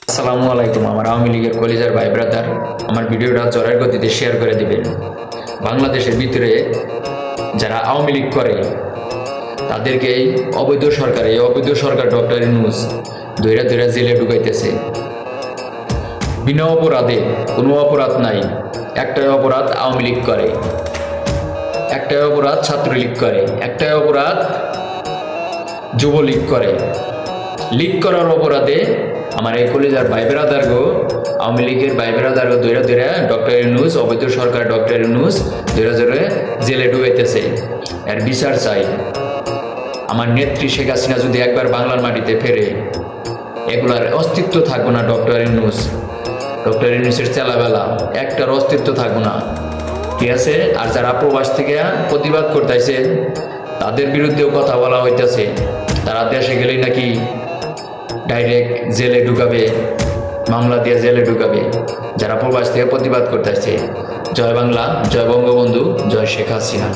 আসসালামু আলাইকুম। আমার আওয়ামী লীগের কলিজার ভাই ব্রাদার, আমার ভিডিওটা জোরের গতিতে শেয়ার করে দিবেন। বাংলাদেশের ভিতরে যারা আওয়ামী লীগ করে তাদেরকে এই অবৈধ সরকার ডক্টর ইউনূস ধইরা ধইরা জেলে ঢুকাইতেছে বিনা অপরাধে। কোনো অপরাধ নাই। একটাই অপরাধ আওয়ামী লীগ করে, একটাই অপরাধ ছাত্রলীগ করে, একটাই অপরাধ যুবলীগ করে। লিগ করার অপরাধে আমার এই কলিজার ভাই ব্রাদার গো, আওয়ামী লীগের ভাই ব্রাদার গো ধৈরা ধৈরা ডক্টর ইউনূস, অবৈধ সরকার ডক্টর ইউনূস ধৈরা ধরে জেলে ঢুকাইতেছে। এর বিচার চাই। আমার নেত্রী শেখ হাসিনা যদি একবার বাংলার মাটিতে ফেরে, এগুলার অস্তিত্ব থাকবো না। ডক্টর ইউনূসের চেলাবেলা একটার অস্তিত্ব থাকবো না, ঠিক আছে? আর যারা প্রবাস থেকে প্রতিবাদ করতেছে তাদের বিরুদ্ধেও কথা বলা হইতেছে। তারা দেশে গেলেই নাকি ডাইরেক্ট জেলে ঢুকাবে, মামলা দিয়ে জেলে ঢুকাবে। যারা প্রবাস থেকে প্রতিবাদ করতেছে, জয় বাংলা, জয় বঙ্গবন্ধু, জয় শেখ হাসিনা।